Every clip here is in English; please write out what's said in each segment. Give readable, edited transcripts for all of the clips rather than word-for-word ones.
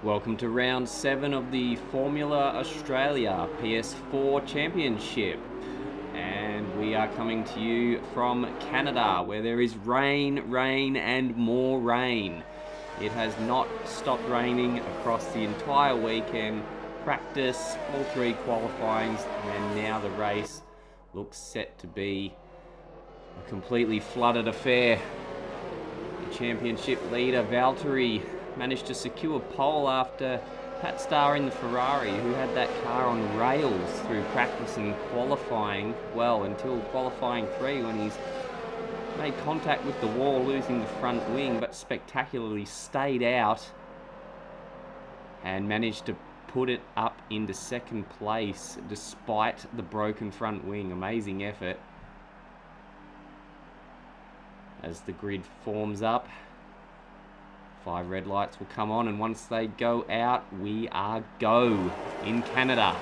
Welcome to round 7 of the Formula Australia PS4 Championship. And we are coming to you from Canada, where there is rain, and more rain. It has not stopped raining across the entire weekend. Practice, all 3 qualifyings, and now the race looks set to be a completely flooded affair. The championship leader, Valtteri, managed to secure pole after Pat Starr in the Ferrari, who had that car on rails through practice and qualifying, well, until qualifying 3 when he's made contact with the wall, losing the front wing, but spectacularly stayed out and managed to put it up into 2nd place despite the broken front wing. Amazing effort. As the grid forms up, 5 red lights will come on, and once they go out, we are go in Canada.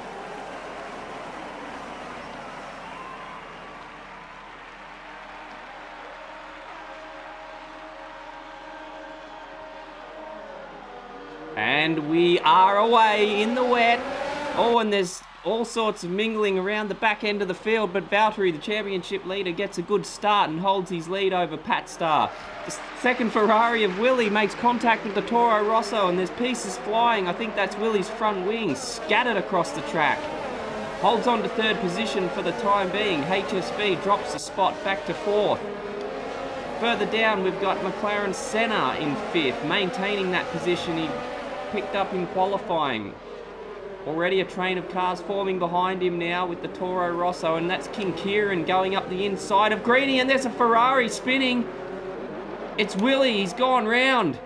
And we are away in the wet. Oh, and there's all sorts of mingling around the back end of the field, but Valtteri, the championship leader, gets a good start and holds his lead over Pat Starr. The second Ferrari of Willie makes contact with the Toro Rosso, and there's pieces flying. I think that's Willie's front wing scattered across the track. Holds on to 3rd position for the time being. HSV drops a spot back to 4th. Further down, we've got McLaren Senna in 5th, maintaining that position he picked up in qualifying. Already a train of cars forming behind him now with the Toro Rosso, and that's King Kieran going up the inside of Greeny, and there's a Ferrari spinning. It's Willie, he's gone round.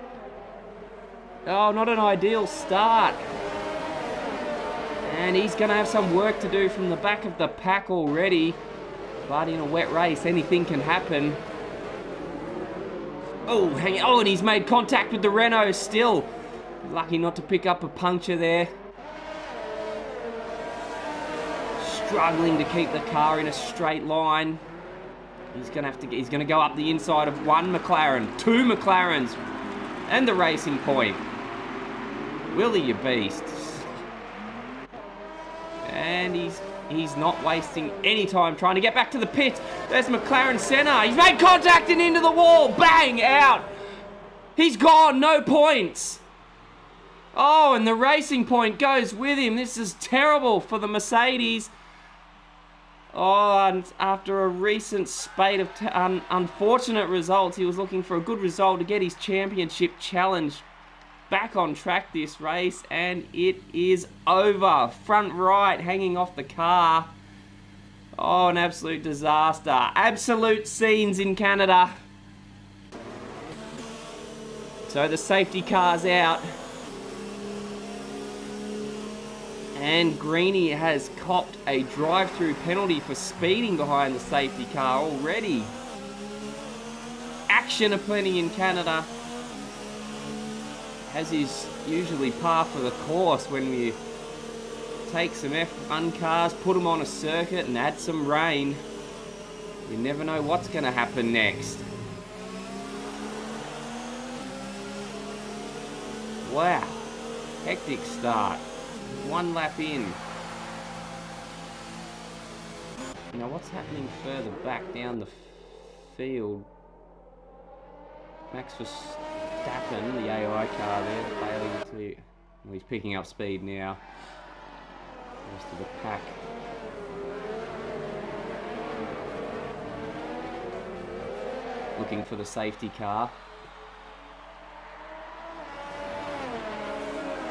Oh, not an ideal start. And he's going to have some work to do from the back of the pack already. But in a wet race, anything can happen. Oh, and he's made contact with the Renault still. Lucky not to pick up a puncture there. Struggling to keep the car in a straight line. He's gonna go up the inside of 1 McLaren, 2 McLarens, and the Racing Point. Willie, you beast. And he's not wasting any time trying to get back to the pit. There's McLaren Senna. He's made contact and into the wall. Bang, out. He's gone, no points. Oh, and the Racing Point goes with him. This is terrible for the Mercedes. Oh, and after a recent spate of unfortunate results, he was looking for a good result to get his championship challenge back on track this race, and it is over. Front right hanging off the car. Oh, an absolute disaster. Absolute scenes in Canada. So the safety car's out. And Greeny has copped a drive-through penalty for speeding behind the safety car already. Action aplenty in Canada, as is usually par for the course when we take some F1 cars, put them on a circuit and add some rain. You never know what's going to happen next. Wow, hectic start. 1 lap in. Now what's happening further back down the field? Max Verstappen, the AI car there, failing to... Well, he's picking up speed now. The rest of the pack. Looking for the safety car.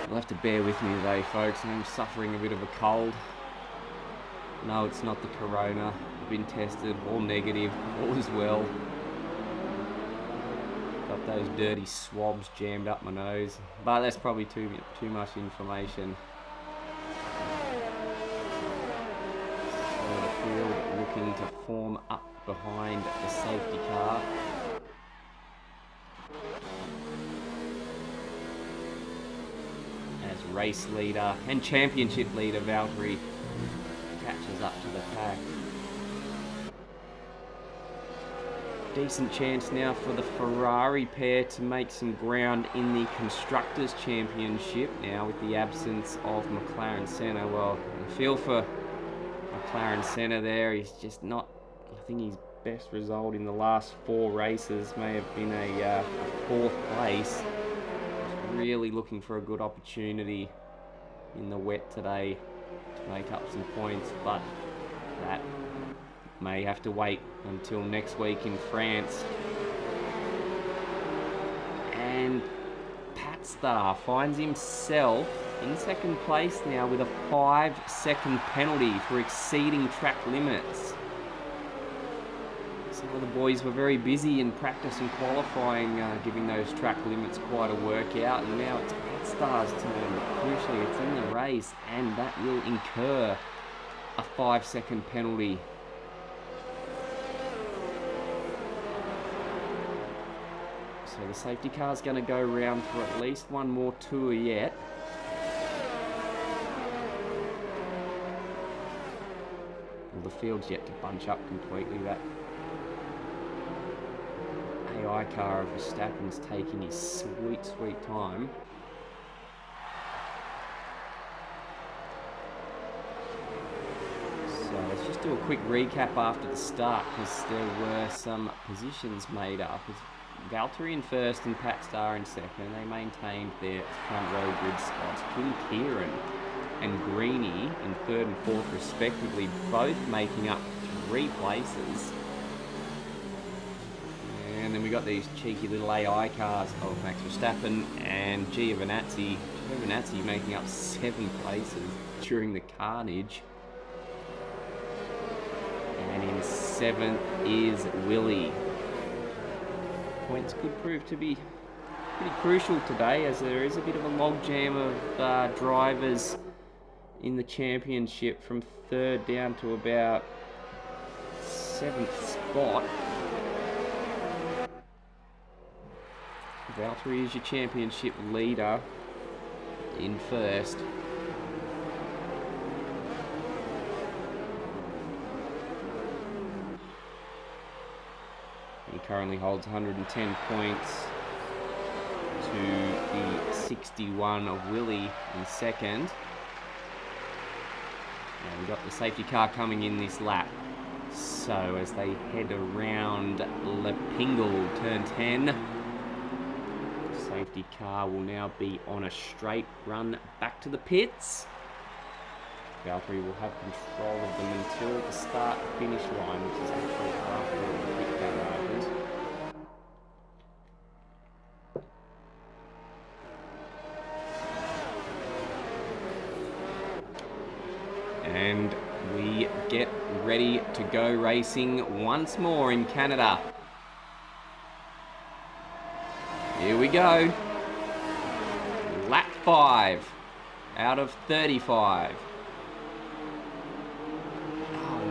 You'll have to bear with me today, folks. I'm suffering a bit of a cold. No, it's not the corona. I've been tested, all negative, all is well. Got those dirty swabs jammed up my nose, but that's probably too much information. So the field looking to form up behind the safety car. As race leader and championship leader Valtteri catches up to the pack. Decent chance now for the Ferrari pair to make some ground in the Constructors' Championship now with the absence of McLaren Senna. Well, I feel for McLaren Senna there. He's just not, I think his best result in the last 4 races may have been a 4th place. He's really looking for a good opportunity in the wet today to make up some points, but that may have to wait until next week in France. And Patstar finds himself in 2nd place now with a 5-second penalty for exceeding track limits. Some of the boys were very busy in practice and qualifying, giving those track limits quite a workout, and now it's Patstar's turn. Crucially, it's in the race, and that will incur a 5-second penalty. So the safety car's going to go round for at least one more tour yet. Well, the field's yet to bunch up completely. That AI car of Verstappen's taking his sweet, sweet time. So let's just do a quick recap after the start, because there were some positions made up. Valtteri in 1st and Patstar in 2nd. They maintained their front row grid spots. King Kieran and Greeny in 3rd and 4th respectively, both making up 3 places. And then we got these cheeky little AI cars of Max Verstappen and Giovinazzi. Giovinazzi making up 7 places during the carnage. And in 7th is Willie. Points could prove to be pretty crucial today, as there is a bit of a logjam of drivers in the championship from 3rd down to about 7th spot. Valtteri is your championship leader in 1st. He currently holds 110 points to the 61 of Willie in 2nd. And we've got the safety car coming in this lap. So as they head around Lepingle, turn 10, the safety car will now be on a straight run back to the pits. Valtteri will have control of them until the start-finish line, which is actually after the pit garages. And we get ready to go racing once more in Canada. Here we go. Lap 5 out of 35.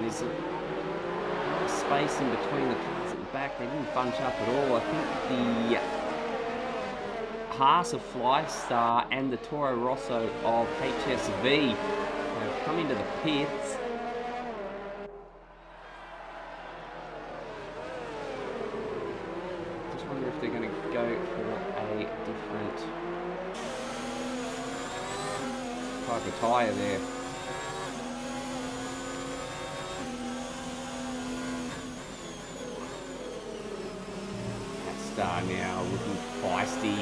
There's a lot of space in between the cars at the back. They didn't bunch up at all. I think the Haas of Flystar and the Toro Rosso of HSV have come into the pits. Just wonder if they're going to go for a different type of tyre there. Now looking feisty,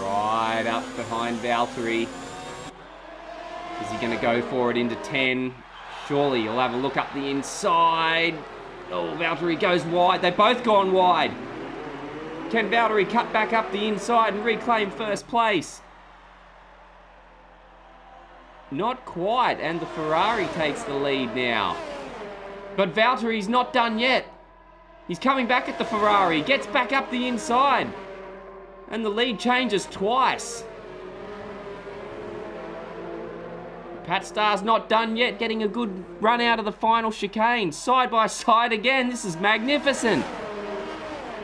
right up behind Valtteri. Is he going to go for it into 10? Surely he'll have a look up the inside. Oh, Valtteri goes wide. They've both gone wide. Can Valtteri cut back up the inside and reclaim 1st place? Not quite, and the Ferrari takes the lead now. But Valtteri's not done yet. He's coming back at the Ferrari, gets back up the inside. And the lead changes twice. Patstar's not done yet, getting a good run out of the final chicane. Side by side again, this is magnificent.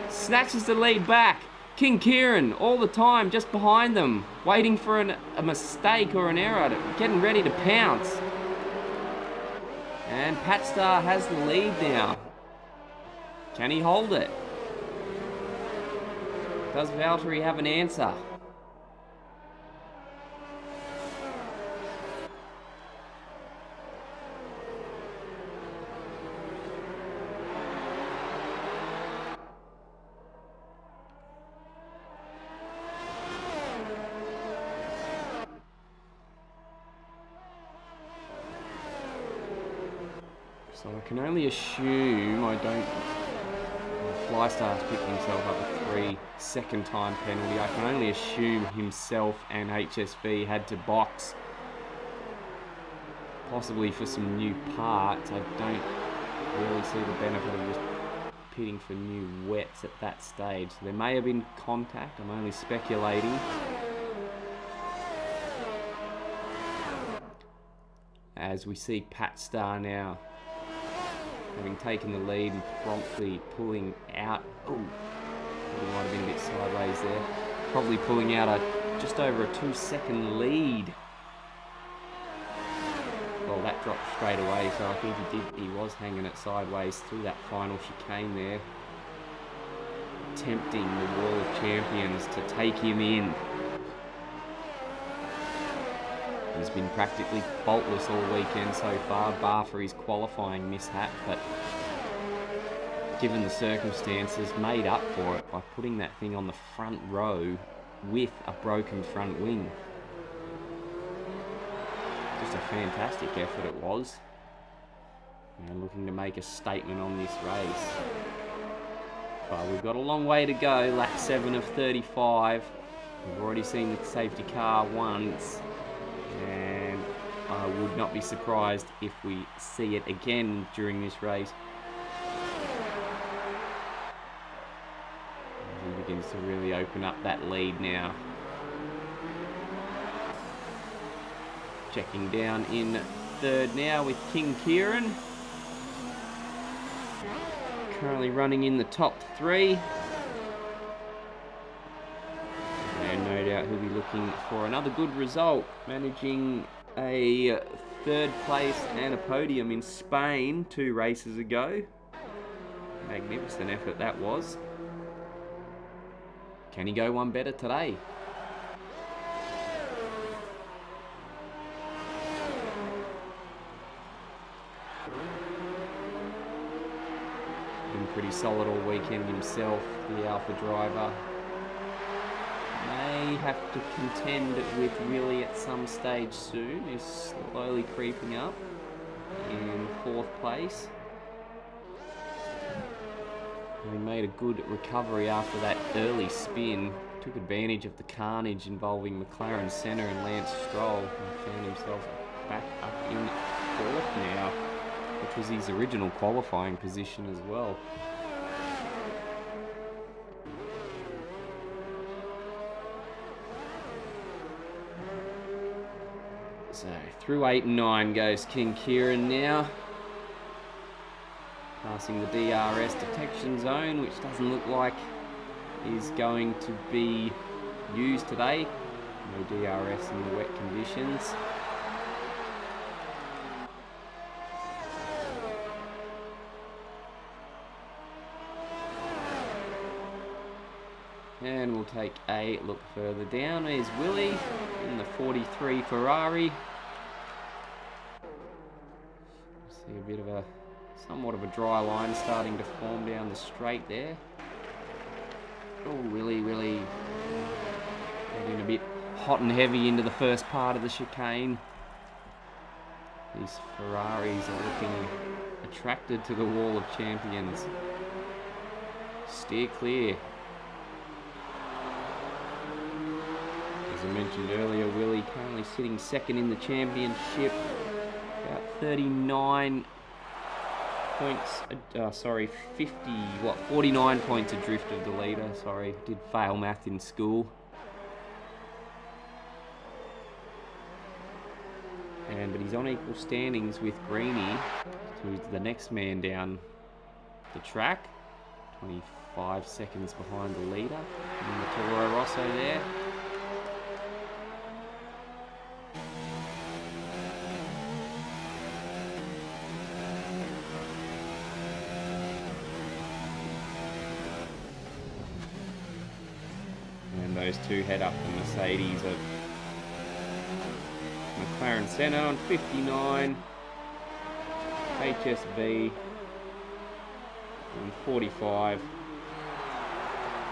Snatches the lead back. King Kieran all the time just behind them, waiting for a mistake or an error, getting ready to pounce. And Patstar has the lead now. Can he hold it? Does Valtteri have an answer? So I can only assume Flystar's picked himself up a 3-second time penalty. I can only assume himself and HSV had to box, possibly for some new parts. I don't really see the benefit of just pitting for new wets at that stage. So there may have been contact. I'm only speculating. As we see Pat Starr now having taken the lead and promptly pulling out. Oh, probably might have been a bit sideways there. Probably pulling out just over a 2-second lead. Well, that dropped straight away, so I think he was hanging it sideways through that final chicane there, tempting the Wall of Champions to take him in. He's been practically faultless all weekend so far, bar for his qualifying mishap, but given the circumstances, made up for it by putting that thing on the front row with a broken front wing. Just a fantastic effort it was. Now looking to make a statement on this race. But we've got a long way to go, lap 7 of 35. We've already seen the safety car once, and I would not be surprised if we see it again during this race. He begins to really open up that lead now. Checking down in third now with King Kieran. Currently running in the top 3. And no doubt he'll be looking for another good result, managing a 3rd place and a podium in Spain 2 races ago. Magnificent effort that was. Can he go one better today? Been pretty solid all weekend himself, the Alpha driver. May have to contend with Willie at some stage soon. He's slowly creeping up in 4th place. He made a good recovery after that early spin. Took advantage of the carnage involving McLaren Senna and Lance Stroll, and found himself back up in 4th now, which was his original qualifying position as well. So through 8 and 9 goes King Kieran now, passing the DRS detection zone, which doesn't look like is going to be used today. No DRS in the wet conditions. And we'll take a look further down. There's Willie in the 43 Ferrari. See a bit of a, somewhat of a dry line starting to form down the straight there. Oh, Willie getting a bit hot and heavy into the first part of the chicane. These Ferraris are looking attracted to the Wall of Champions. Steer clear. As I mentioned earlier, Willie currently sitting 2nd in the championship, about 39 points, 49 points adrift of the leader. Sorry, did fail math in school. But he's on equal standings with Greenie, who's the next man down the track. 25 seconds behind the leader in the Toro Rosso there. those two head up the Mercedes of McLaren Senna on 59, HSV on 45.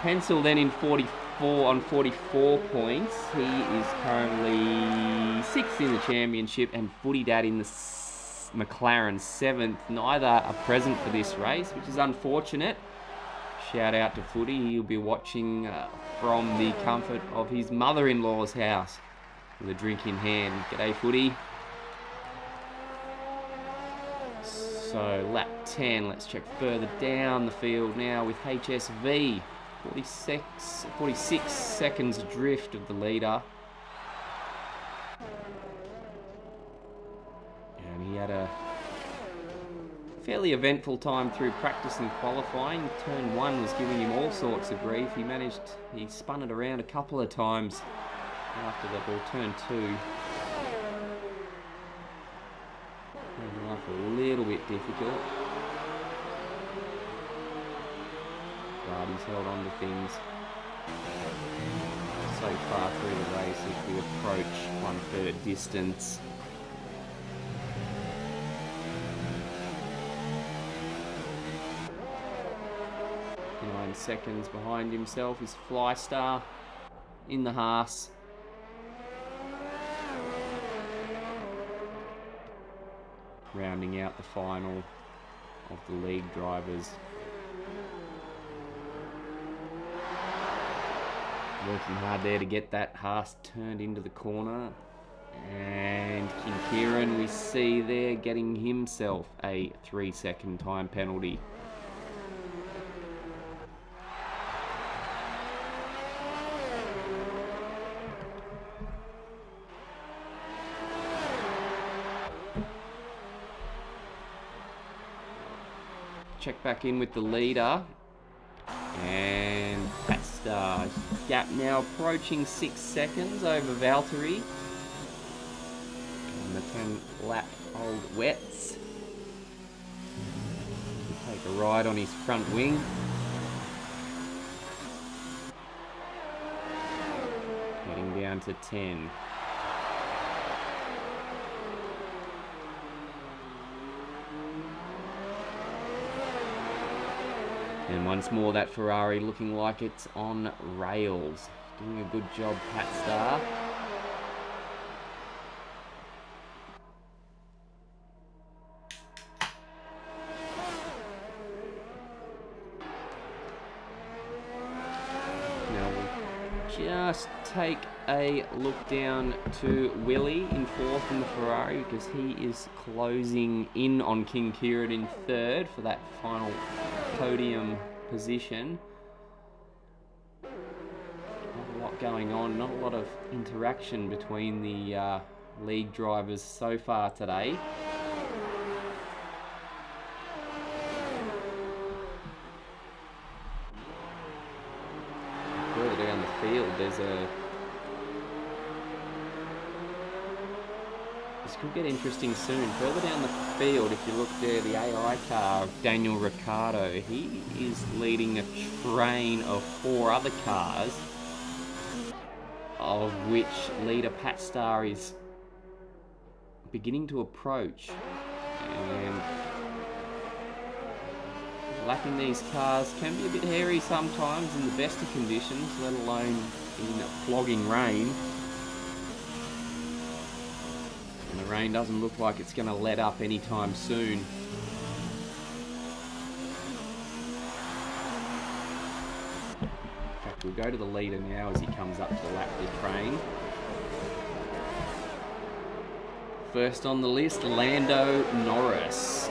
Pencil then in 44 on 44 points. He is currently 6th in the championship, and Footy Dad in the McLaren 7th. Neither are present for this race, which is unfortunate. Shout out to Footy. He'll be watching from the comfort of his mother-in-law's house with a drink in hand. G'day, Footy. So lap 10, let's check further down the field now with HSV. 46 seconds adrift of the leader. And he had a fairly eventful time through practice and qualifying. Turn 1 was giving him all sorts of grief. He spun it around a couple of times after that ball. Turn 2. Made life a little bit difficult. But he's held on to things so far through the race as we approach 1/3 distance. 9 seconds behind himself is Flystar in the Haas. Rounding out the final of the league drivers. Working hard there to get that Haas turned into the corner. And Kinkiran, we see there, getting himself a 3-second time penalty. Check back in with the leader. And Patstar gap now approaching 6 seconds over Valtteri. And the 10-lap old Wets. Take a ride on his front wing. Heading down to 10. And once more, that Ferrari looking like it's on rails. Doing a good job, Patstar. Now we'll just take a look down to Willie in 4th in the Ferrari, because he is closing in on King Kieran in 3rd for that final podium position. Not a lot going on, not a lot of interaction between the league drivers so far today. Further down the field, this could get interesting soon. Further down the field, if you look there, the AI car of Daniel Ricciardo, he is leading a train of 4 other cars, of which leader Patstar is beginning to approach. And lapping these cars can be a bit hairy sometimes in the best of conditions, let alone in flogging rain. And the rain doesn't look like it's going to let up anytime soon. In fact, we'll go to the leader now as he comes up to lap the train. First on the list, Lando Norris.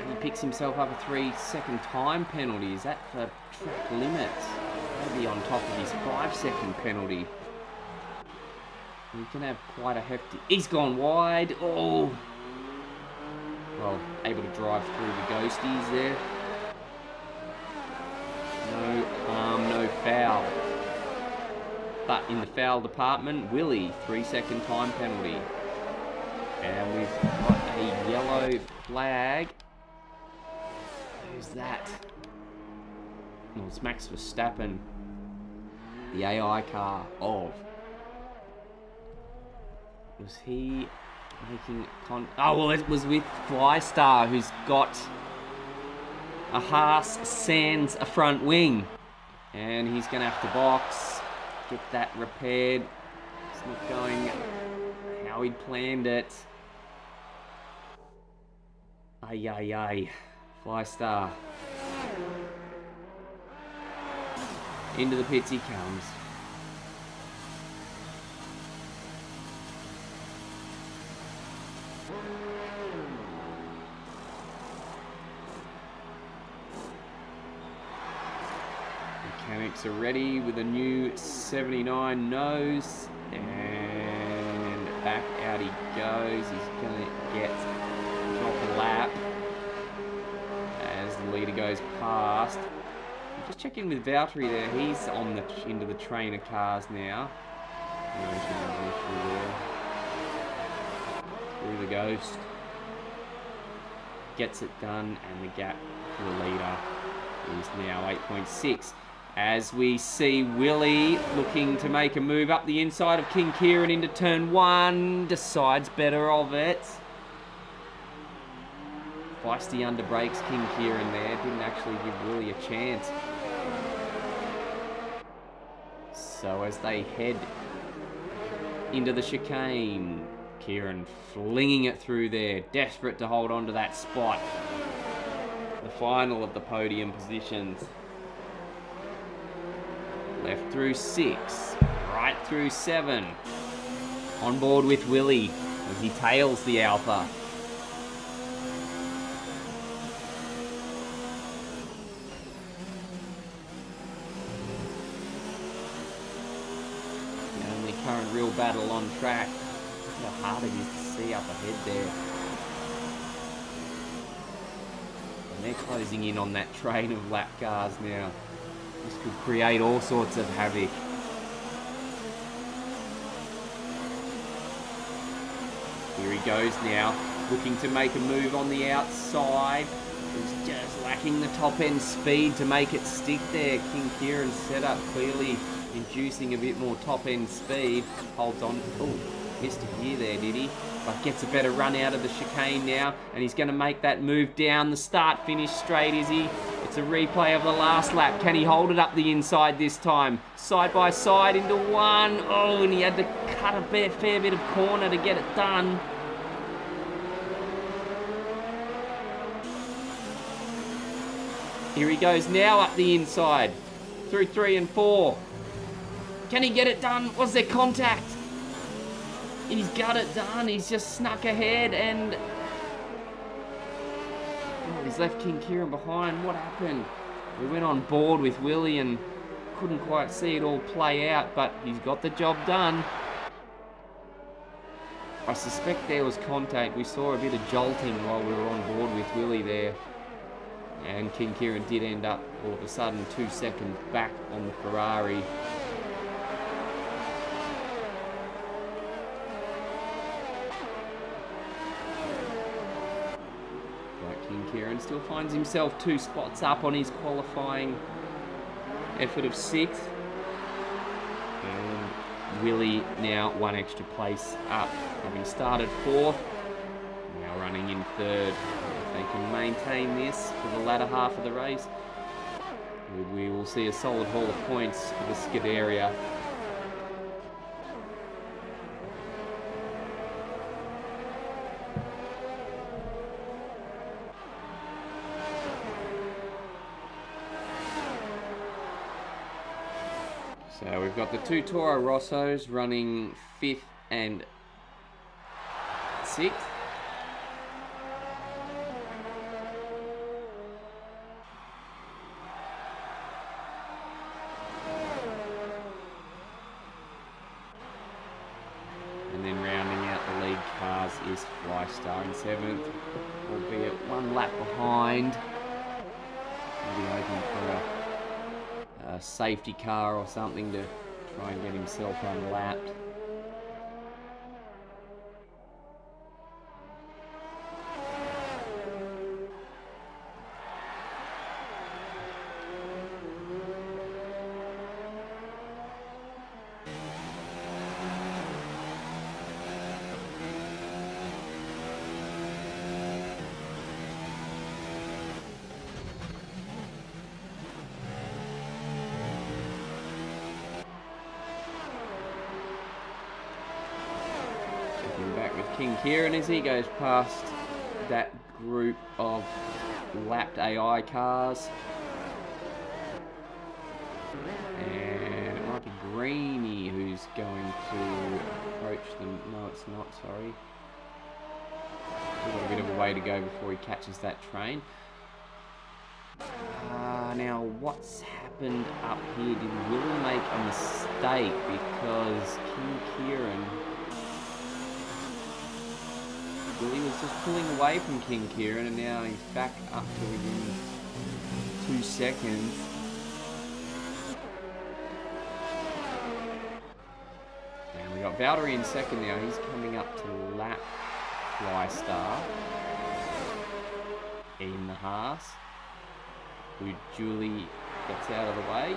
And he picks himself up a 3-second time penalty. Is that for track limits? Maybe on top of his 5-second penalty. You can have quite a hefty... He's gone wide. Oh! Well, able to drive through the ghosties there. No harm, no foul. But in the foul department, Willie, 3-second time penalty. And we've got a yellow flag. Who's that? Oh, it's Max Verstappen. the AI car of. Was he making oh, well, it was with Flystar, who's got a Haas sans a front wing. And he's going to have to box, get that repaired. It's not going how he'd planned it. Ay, ay, ay. Flystar. Into the pits he comes. Mechanics are ready with a new 79 nose. And back out he goes. He's going to drop a lap as the leader goes past. Just checking with Valtteri there. He's on into the trainer cars now. Through the Ghost. Gets it done, and the gap for the leader is now 8.6. As we see Willie looking to make a move up the inside of King Kieran into turn 1. Decides better of it. Feisty underbrakes King Kieran there. Didn't actually give Willie a chance. So as they head into the chicane, Kieran flinging it through there, desperate to hold on to that spot. The final of the podium positions. Left through 6, right through 7. On board with Willie as he tails the Alpha. Current real battle on track. Look how hard it is to see up ahead there. And they're closing in on that train of lap cars now. This could create all sorts of havoc. Here he goes now, looking to make a move on the outside. He's just lacking the top end speed to make it stick there. King Kieran's set up clearly inducing a bit more top end speed. Holds on. Oh, missed a gear there, did he? But gets a better run out of the chicane now, and he's going to make that move down the start finish straight, is he? It's a replay of the last lap. Can he hold it up the inside this time? Side by side into 1. Oh, and he had to cut a fair bit of corner to get it done. Here he goes now up the inside through 3 and 4. Can he get it done? Was there contact? He's got it done. He's just snuck ahead and... oh, he's left King Kieran behind. What happened? We went on board with Willie and couldn't quite see it all play out, but he's got the job done. I suspect there was contact. We saw a bit of jolting while we were on board with Willie there. And King Kieran did end up all of a sudden 2 seconds back on the Ferrari. King Kieran still finds himself 2 spots up on his qualifying effort of 6th. And Willie now 1 extra place up, having started 4th, now running in 3rd. If they can maintain this for the latter half of the race, we will see a solid haul of points for the Scuderia. So we've got the 2 Toro Rossos running 5th and 6th. And then rounding out the lead cars is Flystar in 7th, albeit 1 lap behind. Maybe hoping for a safety car or something to try and get himself unlapped. King Kieran as he goes past that group of lapped AI cars. And it might be Greeny who's going to approach them. No, it's not, sorry. We've got a bit of a way to go before he catches that train. Now, what's happened up here? Did Willie make a mistake? Because King Kieran... Willie was just pulling away from King Kieran, and now he's back up to within 2 seconds. And we got Valtteri in second now. He's coming up to lap Flystar in the Haas, who Julie gets out of the way.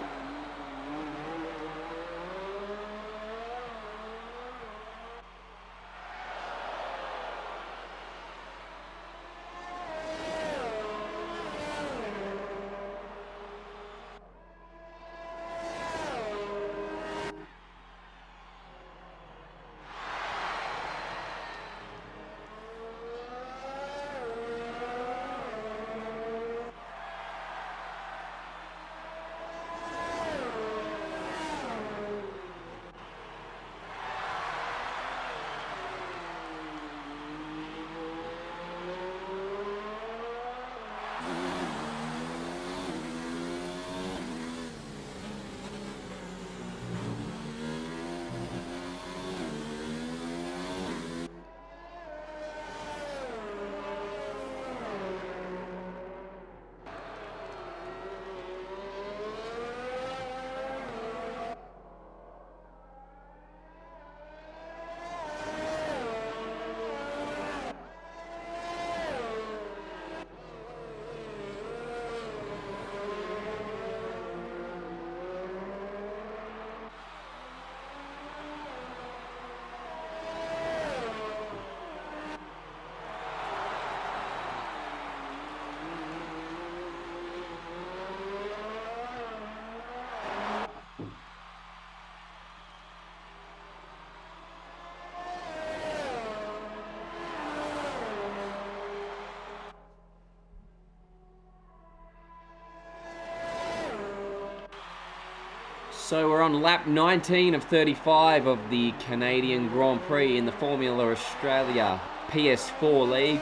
So we're on lap 19 of 35 of the Canadian Grand Prix in the Formula Australia PS4 League.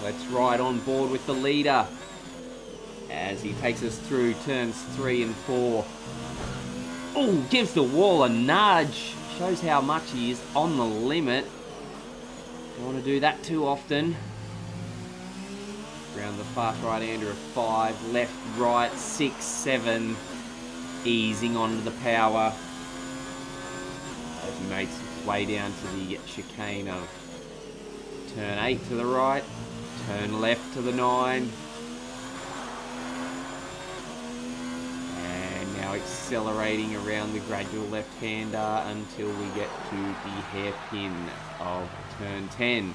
Let's ride on board with the leader as he takes us through turns 3 and 4. Oh, gives the wall a nudge. Shows how much he is on the limit. Don't want to do that too often. Around the fast right-hander of 5, left, right, 6, 7. Easing onto the power as he makes his way down to the chicane of turn 8 to the right, turn left to the 9, and now accelerating around the gradual left-hander until we get to the hairpin of turn 10.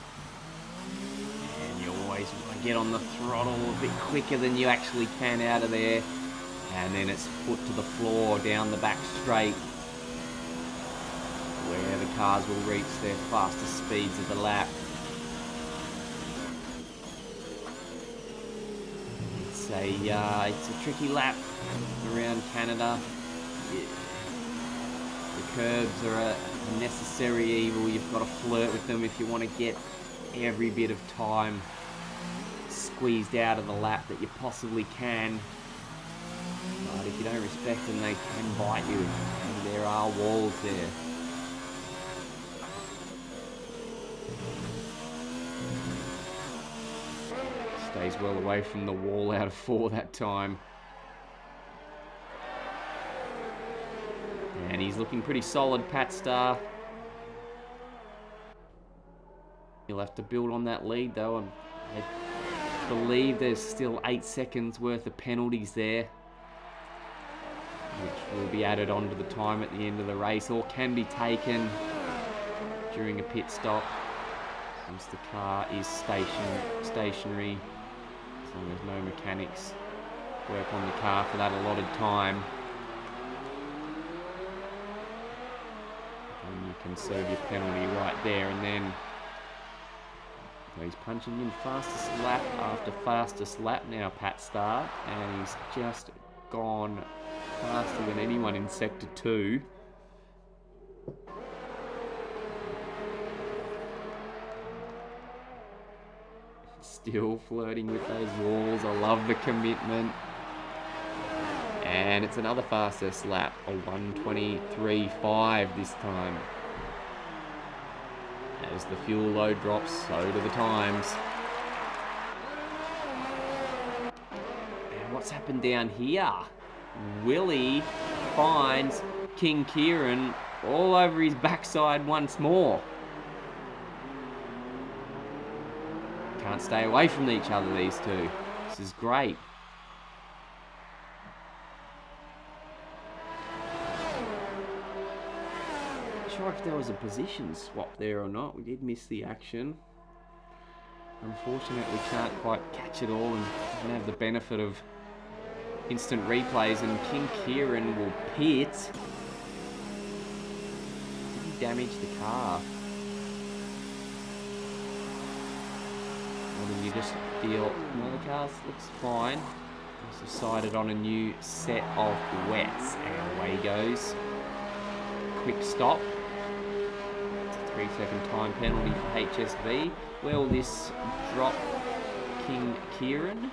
And you always want to get on the throttle a bit quicker than you actually can out of there. And then it's put to the floor down the back straight where the cars will reach their fastest speeds of the lap. It's a tricky lap around Canada. The curbs are a necessary evil. You've got to flirt with them if you want to get every bit of time squeezed out of the lap that you possibly can. But if you don't respect them, they can bite you, and there are walls there. Stays well away from the wall out of 4 that time. And he's looking pretty solid, Pat Starr. He'll have to build on that lead though. I believe there's still 8 seconds worth of penalties there, which will be added onto the time at the end of the race, or can be taken during a pit stop once the car is stationary, as long as no mechanics work on the car for that allotted time. And you can serve your penalty right there and then. So he's punching in fastest lap after fastest lap now, Pat Star, and he's just gone faster than anyone in Sector 2. Still flirting with those walls. I love the commitment. And it's another fastest lap, a 1:23.5 this time. As the fuel load drops, so do the times. And what's happened down here? Willie finds King Kieran all over his backside once more. Can't stay away from each other, these two. This is great. Not sure if there was a position swap there or not. We did miss the action. Unfortunately, we can't quite catch it all and don't have the benefit of instant replays, and King Kieran will pit. Did he damage the car? Or did you just feel, no, the car looks fine. He's decided on a new set of wets, and away goes. Quick stop. It's a 3-second time penalty for HSV. Where will this drop King Kieran?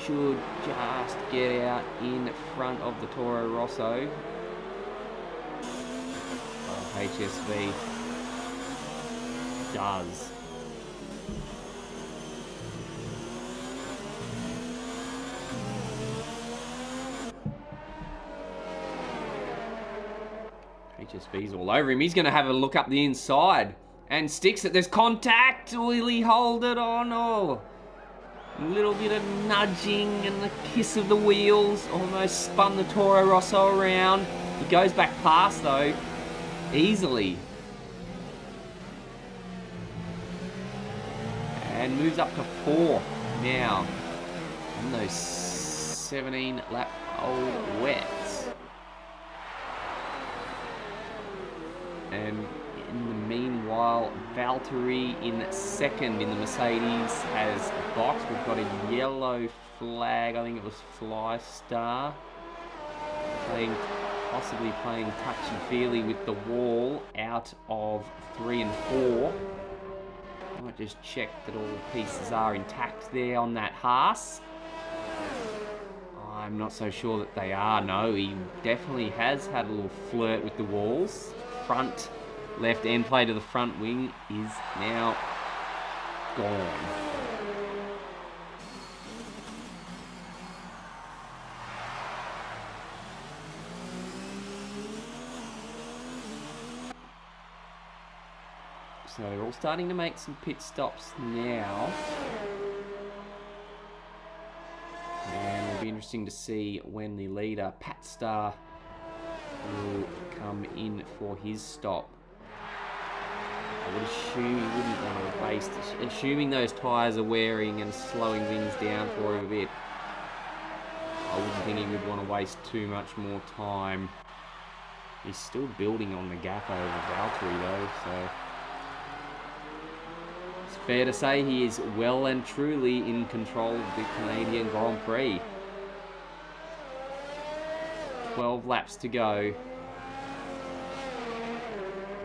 Should just get out in front of the Toro Rosso. Oh, HSV does. HSV's all over him. He's going to have a look up the inside and sticks it. There's contact. Will he hold it on? Oh, a little bit of nudging and the kiss of the wheels. Almost spun the Toro Rosso around. He goes back past, though, easily. And moves up to 4 now in those 17-lap-old wets. And in the meanwhile, Valtteri in second in the Mercedes has boxed. We've got a yellow flag. I think it was Fly Star. Possibly playing touchy-feely with the wall out of 3 and 4. I might just check that all the pieces are intact there on that Haas. I'm not so sure that they are. No, he definitely has had a little flirt with the walls. Front left end plate of the front wing is now gone. So they're all starting to make some pit stops now. And it'll be interesting to see when the leader, Pat Star, will come in for his stop. I would assume he wouldn't want to waste, assuming those tyres are wearing and slowing things down for him a bit. I wouldn't think he would want to waste too much more time. He's still building on the gap over Valtteri though, so it's fair to say he is well and truly in control of the Canadian Grand Prix. 12 laps to go.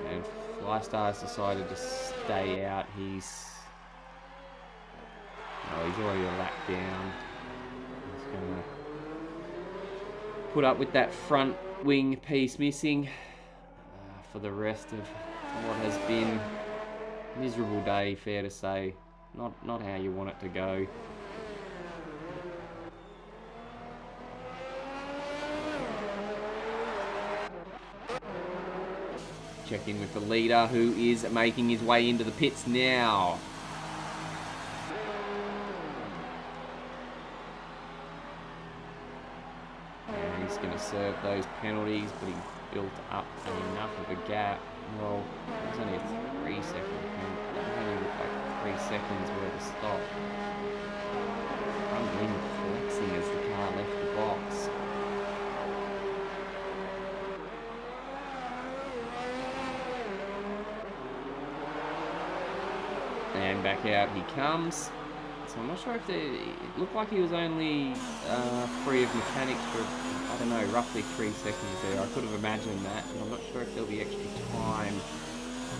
And Flystar has decided to stay out. He's already a lap down. He's going to put up with that front wing piece missing for the rest of what has been a miserable day, fair to say. Not how you want it to go. Check in with the leader, who is making his way into the pits now. And he's going to serve those penalties, but he built up enough of a gap. Well, it was only a 3-second penalty. That only looked like 3 seconds worth of stop. Front wing flexing as the car left the box. And back out he comes. So I'm not sure if it looked like he was only free of mechanics for, I don't know, roughly 3 seconds there. I could have imagined that, and I'm not sure if there'll be extra time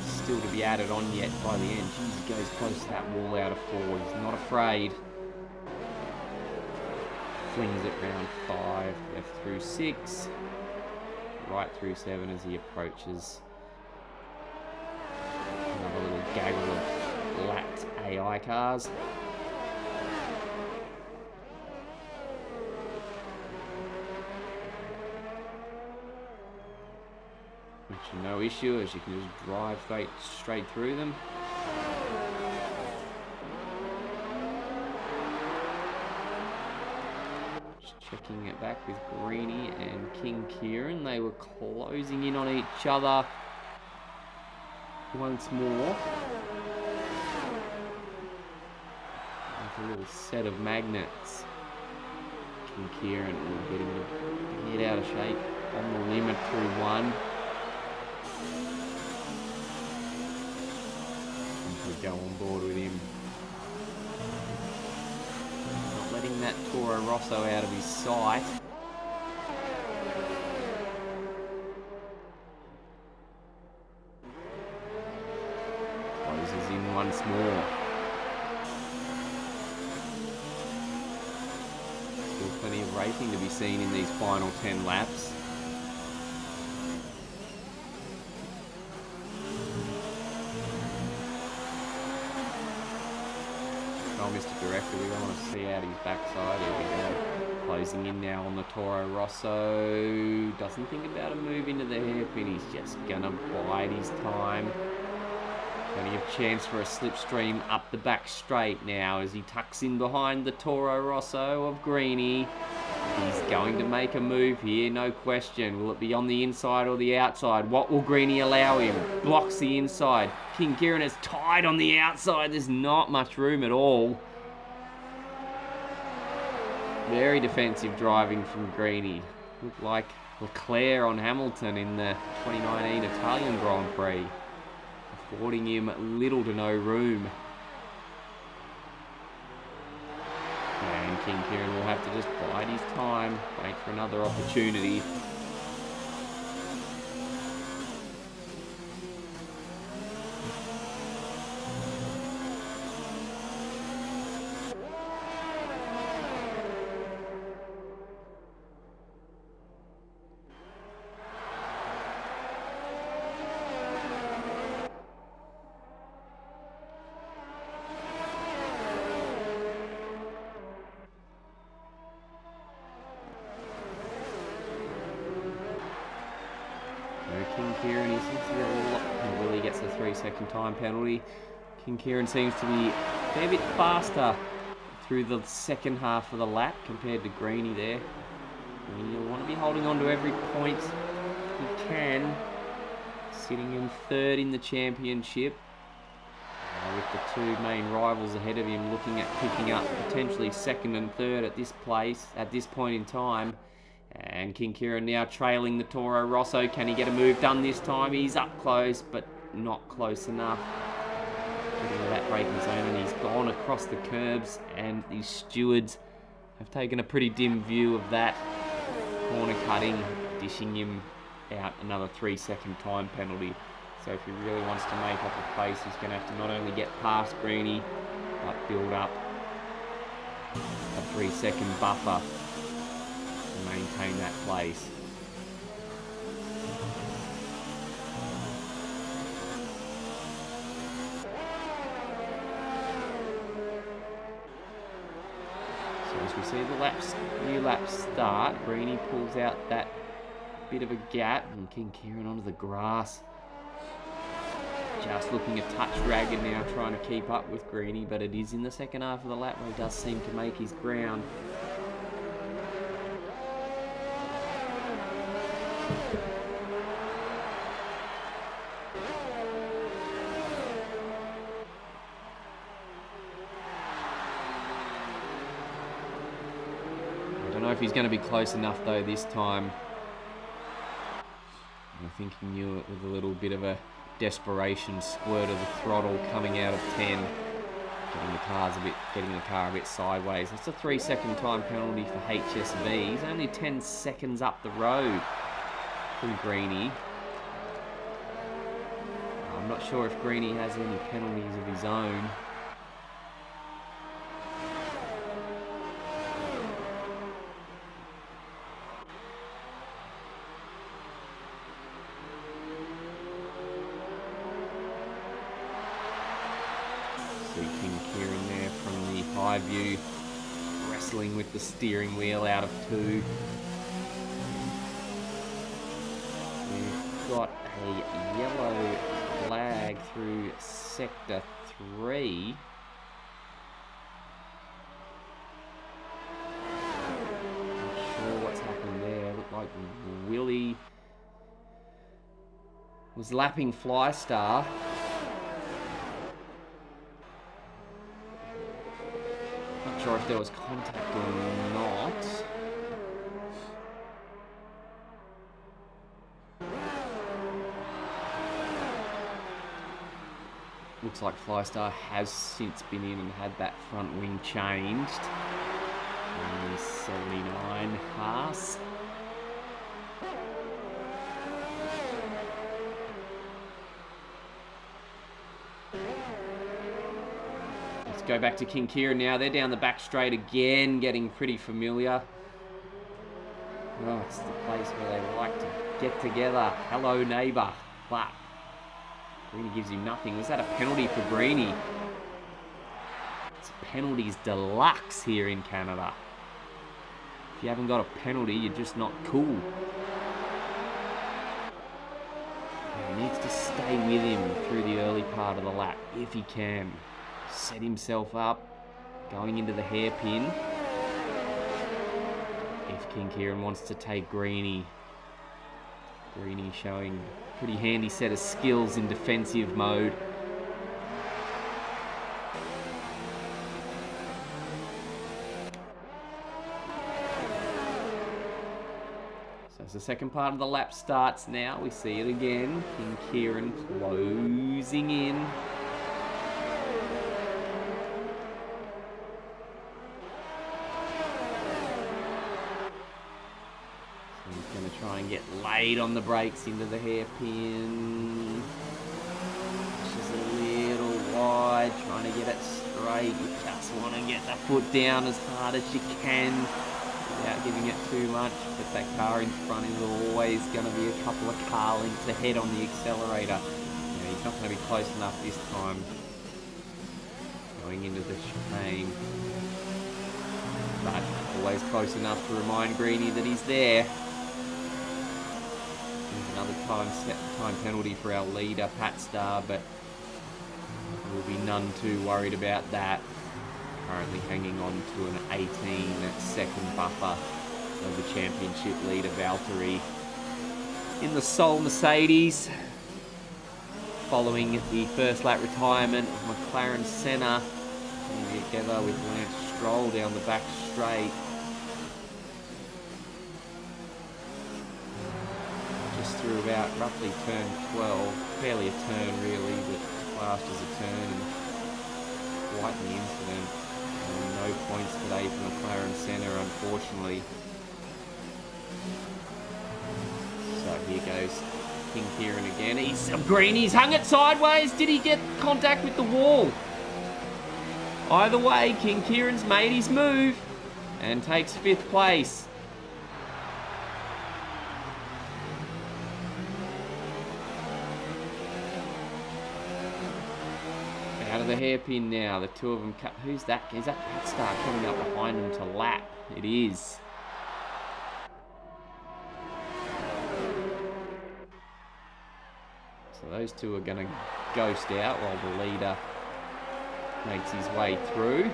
still to be added on yet by the end. Jeez, he goes close to that wall out of 4. He's not afraid. Flings it round 5, left through 6, right through 7 as he approaches. Another little gaggle of lapped AI cars. Which is no issue, as you can just drive straight through them. Just checking it back with Greeny and King Kieran. They were closing in on each other once more. With a little set of magnets. King Kieran will get him to get out of shape on the limit through 1. Go on board with him. Not letting that Toro Rosso out of his sight. Closes in once more. Still plenty of racing to be seen in these final 10 laps. Mr. Director, we don't want to see out his backside. Here we go. Closing in now on the Toro Rosso. Doesn't think about a move into the hairpin. He's just going to bide his time. Plenty of chance for a slipstream up the back straight now as he tucks in behind the Toro Rosso of Greeny. He's going to make a move here, no question. Will it be on the inside or the outside? What will Greeny allow him? Blocks the inside. King Kieran is tied on the outside. There's not much room at all. Very defensive driving from Greeny. Looked like Leclerc on Hamilton in the 2019 Italian Grand Prix. Affording him little to no room. And King Kieran will have to just bide his time, wait for another opportunity. King Kieran, he seems to be a lot. Well, he gets a 3-second time penalty. King Kieran seems to be a fair bit faster through the second half of the lap compared to Greeny there. And you'll want to be holding on to every point you can. Sitting in 3rd in the championship. With the 2 main rivals ahead of him looking at picking up potentially 2nd and 3rd at this point in time. And King Kieran now trailing the Toro Rosso. Can he get a move done this time? He's up close, but not close enough. Getting to that braking zone, and he's gone across the curbs, and the stewards have taken a pretty dim view of that. Corner cutting, dishing him out another 3-second time penalty. So if he really wants to make up a face, he's going to have to not only get past Greeny, but build up a 3-second buffer and maintain that place. So as we see the new laps start, Greeny pulls out that bit of a gap, and King Kieran onto the grass. Just looking a touch ragged now, trying to keep up with Greeny, but it is in the second half of the lap where he does seem to make his ground. I don't know if he's going to be close enough though this time. I think he knew it with a little bit of a desperation squirt of the throttle coming out of 10. Getting the car a bit sideways. It's a 3-second time penalty for HSV. He's only 10 seconds up the road from Greeny. I'm not sure if Greeny has any penalties of his own. King Kieran there from the high view, wrestling with the steering wheel out of 2. We've got a yellow flag through sector 3. Not sure what's happened there. Looked like Willie was lapping Flystar. Not sure if there was contact or not. Looks like Flystar has since been in and had that front wing changed. Only 79 Haas. Let's go back to King Kieran now. They're down the back straight again, getting pretty familiar. Oh, it's the place where they like to get together. Hello, neighbour. But Greeny gives him nothing. Was that a penalty for Greeny? It's penalties deluxe here in Canada. If you haven't got a penalty, you're just not cool. He needs to stay with him through the early part of the lap, if he can. Set himself up, going into the hairpin. If King Kieran wants to take Greeny. Greeny showing a pretty handy set of skills in defensive mode. So as the second part of the lap starts now, we see it again. King Kieran closing in. He's going to try and get laid on the brakes into the hairpin. Just a little wide, trying to get it straight. You just want to get the foot down as hard as you can without giving it too much. But that car in front is always going to be a couple of car lengths ahead on the accelerator. He's not going to be close enough this time. Going into the chicane. But always close enough to remind Greeny that he's there. Another time penalty for our leader, Pat Starr, but we'll be none too worried about that. Currently hanging on to an 18-second buffer of the championship leader, Valtteri. In the sole Mercedes, following the first lap retirement of McLaren Senna, together with Lance Stroll down the back straight. Just through about roughly turn 12, barely a turn really, but classed as a turn, and quite the incident. No points today for McLaren Senna, unfortunately. So here goes King Kieran again. He's hung it sideways. Did he get contact with the wall? Either way, King Kieran's made his move and takes 5th place. Out of the hairpin now, the two of them cut. Who's that? Is that Pat Starr coming up behind him to lap? It is. So those two are going to ghost out while the leader makes his way through.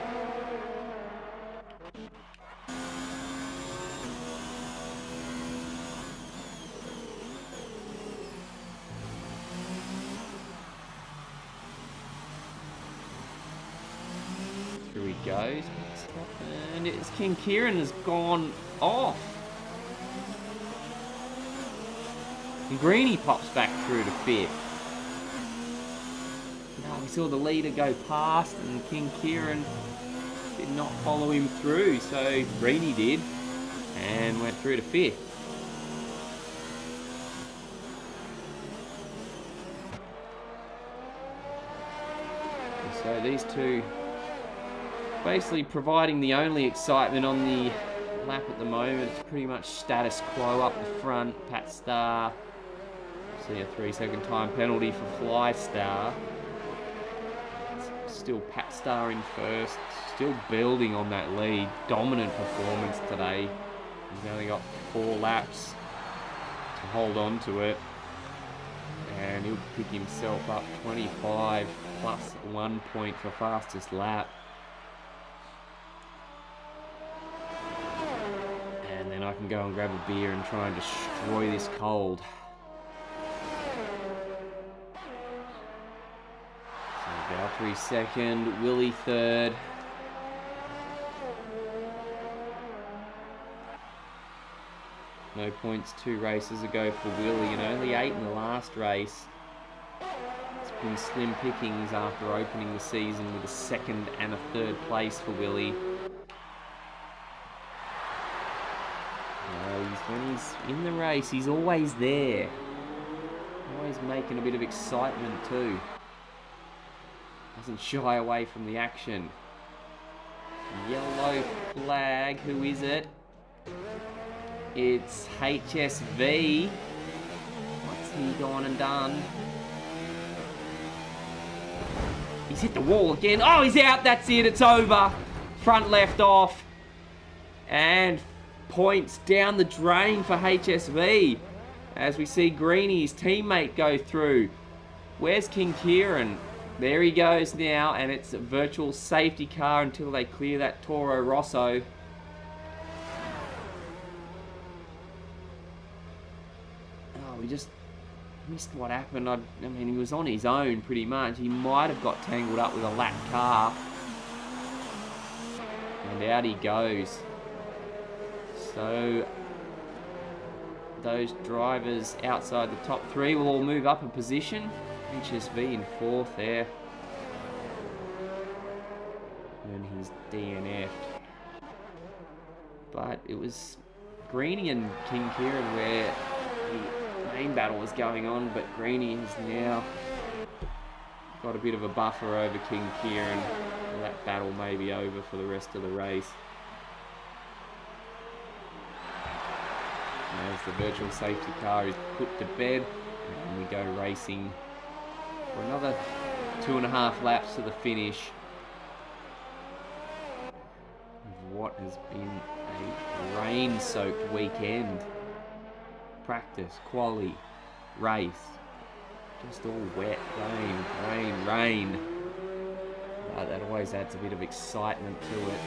Through he goes. What's happened? It's King Kieran has gone off. And Greeny pops back through to 5th. No, he's saw the leader go past, and King Kieran did not follow him through, so Greeny did, and went through to 5th. So these two basically providing the only excitement on the lap at the moment. It's pretty much status quo up the front. Pat Star, see a 3-second time penalty for Fly Star. Still Pat Star in first, still building on that lead. Dominant performance today. He's only got 4 laps to hold on to it, and he'll pick himself up 25 plus 1 point for fastest lap. And then I can go and grab a beer and try and destroy this cold. So Valtteri second, Willie third. No points 2 races ago for Willie, and only 8 in the last race. It's been slim pickings after opening the season with a 2nd and a 3rd place for Willie. When he's in the race, he's always there. Always making a bit of excitement too. Doesn't shy away from the action. Yellow flag, who is it? It's HSV. What's he gone and done? He's hit the wall again. Oh, he's out. That's it. It's over. Front left off. And points down the drain for HSV. As we see Greeny, his teammate, go through. Where's King Kieran? There he goes now. And it's a virtual safety car until they clear that Toro Rosso. We just missed what happened. I mean, he was on his own pretty much. He might have got tangled up with a lap car. And out he goes. So those drivers outside the top 3 will all move up a position. HSV in 4th there. And he's DNF'd. But it was Greeny and King Kieran where the main battle was going on, but Greeny has now got a bit of a buffer over King Kieran. That battle may be over for the rest of the race. As the virtual safety car is put to bed, and we go racing for another 2.5 laps to the finish of what has been a rain-soaked weekend. Practice, quali, race, just all wet, rain. That always adds a bit of excitement to it.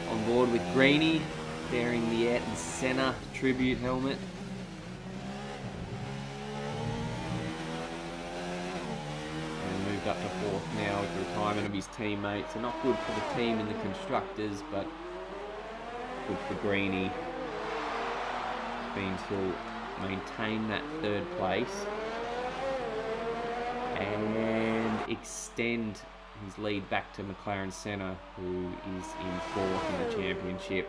On board with Greeny, bearing the Ayrton Senna tribute helmet. And moved up to 4th now with the retirement of his teammates. So not good for the team in the constructors, but good for Greeny. Means he'll maintain that 3rd place and extend his lead back to McLaren Senna, who is in 4th in the championship.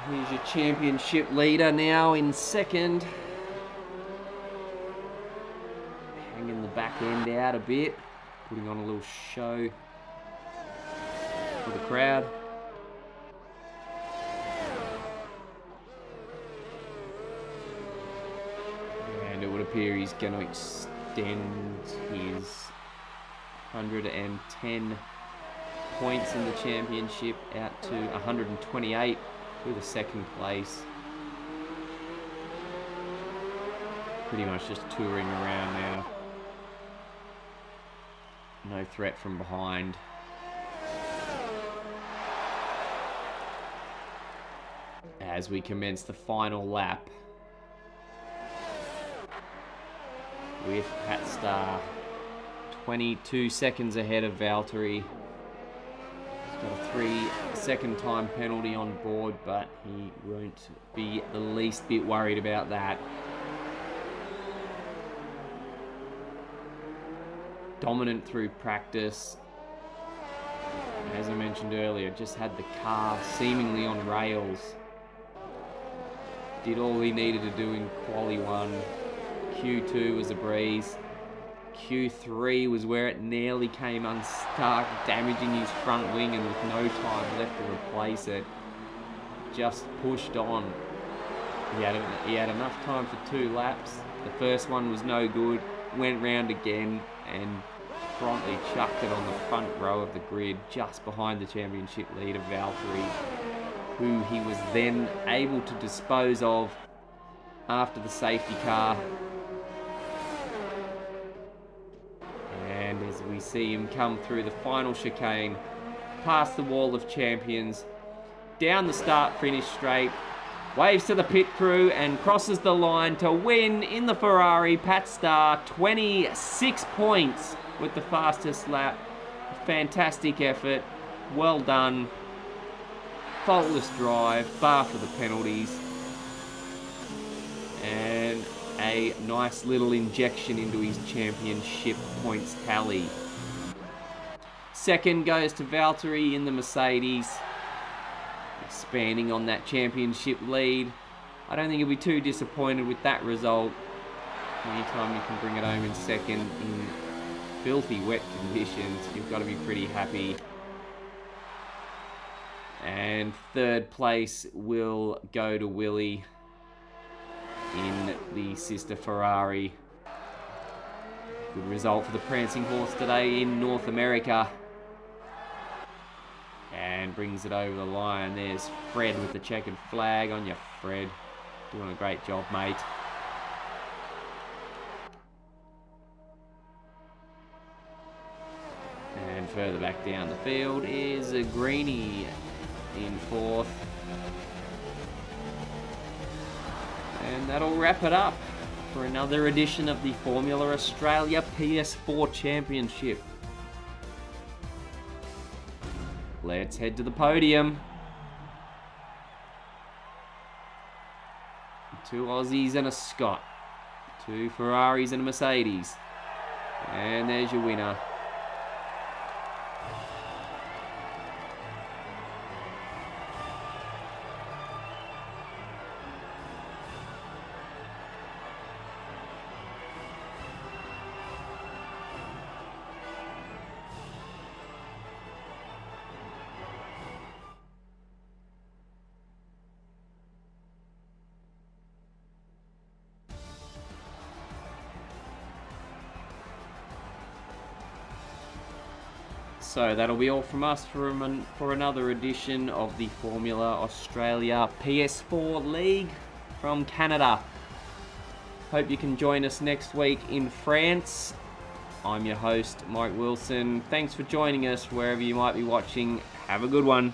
Here's your championship leader now in 2nd. Hanging the back end out a bit. Putting on a little show for the crowd. And it would appear he's going to extend his 110 points in the championship out to 128 with a second place. Pretty much just touring around now. No threat from behind. As we commence the final lap with Patstar 22 seconds ahead of Valtteri. He's got a 3-second time penalty on board, but he won't be the least bit worried about that. Dominant through practice. As I mentioned earlier, just had the car seemingly on rails. Did all he needed to do in Quali 1. Q2 was a breeze. Q3 was where it nearly came unstuck, damaging his front wing, and with no time left to replace it, just pushed on. He had enough time for 2 laps. The first one was no good, went round again and promptly chucked it on the front row of the grid, just behind the championship leader Valtteri, who he was then able to dispose of after the safety car. And as we see him come through the final chicane, past the wall of champions, down the start-finish straight, waves to the pit crew and crosses the line to win in the Ferrari. Patstar, 26 points with the fastest lap. A fantastic effort, well done. Faultless drive, bar for the penalties. And a nice little injection into his championship points tally. Second goes to Valtteri in the Mercedes, expanding on that championship lead. I don't think he'll be too disappointed with that result. Anytime you can bring it home in second in filthy wet conditions, you've got to be pretty happy. And third place will go to Willie in the sister Ferrari. Good result for the Prancing Horse today in North America. And brings it over the line. There's Fred with the checkered flag. On you, Fred. Doing a great job, mate. And further back down the field is a Greenie in fourth. And that'll wrap it up for another edition of the Formula Australia PS4 Championship. Let's head to the podium. 2 Aussies and a Scot. 2 Ferraris and a Mercedes. And there's your winner. So that'll be all from us for another edition of the Formula Australia PS4 League from Canada. Hope you can join us next week in France. I'm your host, Mike Wilson. Thanks for joining us wherever you might be watching. Have a good one.